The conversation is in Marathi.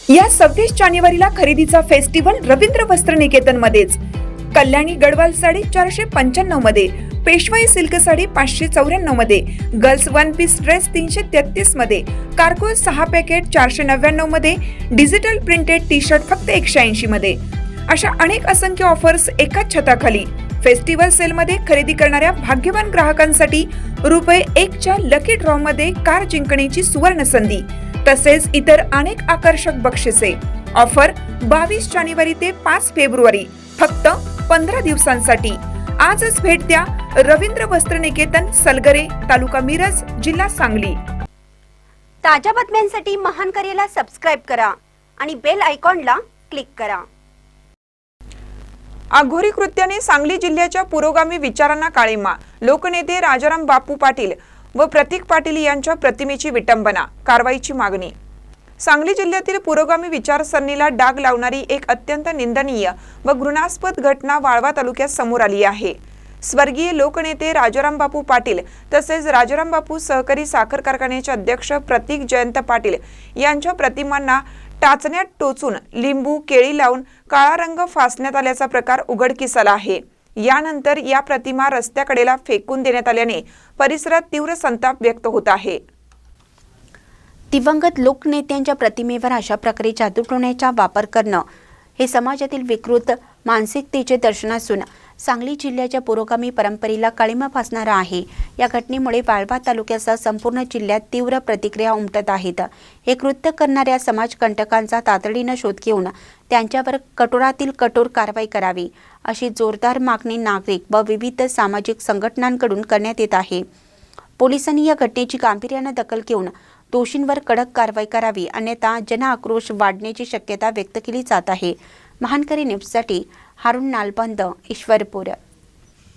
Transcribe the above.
या 26 जानेवारीला खरेदीचा फेस्टिवल रवींद्र वस्त्र निकेतन मध्येच। कल्याणी गडवाल साडी 495 मध्ये, पेशवाई सिल्क साडी 594 मध्ये, गर्ल्स वन पीस ड्रेस 333 मध्ये, कार्गो 6 पॅकेट 499 मध्ये, डिजिटल प्रिंटेड टी शर्ट फक्त 180 मध्ये। अशा अनेक असंख्य ऑफर्स एकाच छताखाली। फेस्टिवल सेल मध्ये खरेदी करणाऱ्या भाग्यवान ग्राहकांसाठी ₹1 च्या लकी ड्रॉ मध्ये कार जिंकण्याची सुवर्ण संधी, तसेच इतर अनेक आकर्षक बक्षिसे। ऑफर 22 जानेवारी ते 5 फेब्रुवारी, फक्त 15 दिवसांसाठी। आजच भेट द्या रवींद्र वस्त्र निकेतन, सलगरे, तालुका मिरज, जिल्हा सांगली। ताज्या बातम्यांसाठी महान करेला सबस्क्राइब करा आणि बेल आयकॉनला क्लिक करा। अघोरी कृत्याने सांगली जिल्ह्याच्या पुरोगामी विचारांना काळिमा। लोकनेते राजाराम बापू पाटील व प्रतीक पाटील यांच्या प्रतिमेची विटंबना, कारवाईची मागणी। सांगली जिल्ह्यातील पुरोगामी विचारसरणीला डाग लावणारी एक अत्यंत निंदनीय व घृणास्पद घटना वाळवा तालुक्यात समोर आली आहे। स्वर्गीय लोकनेते राजाराम बापू पाटील तसेच राजाराम बापू सहकारी साखर कारखान्याचे अध्यक्ष प्रतीक जयंत पाटील यांच्या प्रतिमांना टाचण्यात टोचून लिंबू केळी लावून काळा रंग फासण्यात आल्याचा प्रकार उघडकीस आला आहे। यानंतर या प्रतिमा रस्त्याकडेला फेकून देण्यात आल्याने परिसरात तीव्र संताप व्यक्त होत आहे। दिवंगत लोकनेत्यांच्या प्रतिमेवर अशा प्रकारे जादूटोण्याचा वापर करणं हे समाजातील विकृत मानसिकतेचे दर्शन असून सांगली जिल्ह्याच्या पुरोगामी परंपरेला काळिमा फासणारा आहे। या घटनेमुळे वाळवा तालुक्यासह संपूर्ण जिल्ह्यात तीव्र प्रतिक्रिया उमटत आहेत। हे कृत्य करणाऱ्या समाजकंटकांचा तातडीनं शोध घेऊन त्यांच्यावर कठोरातील कठोर कारवाई करावी, अशी जोरदार मागणी नागरिक व विविध सामाजिक संघटनांकडून करण्यात येत आहे। पोलिसांनी या घटनेची गांभीर्याने दखल घेऊन दोषींवर कडक कारवाई करावी, अन्यथा जनआक्रोश वाढण्याची शक्यता व्यक्त केली जात आहे। महानकरी न्यूजसाठी हारून नालबंद, ईश्वरपूर।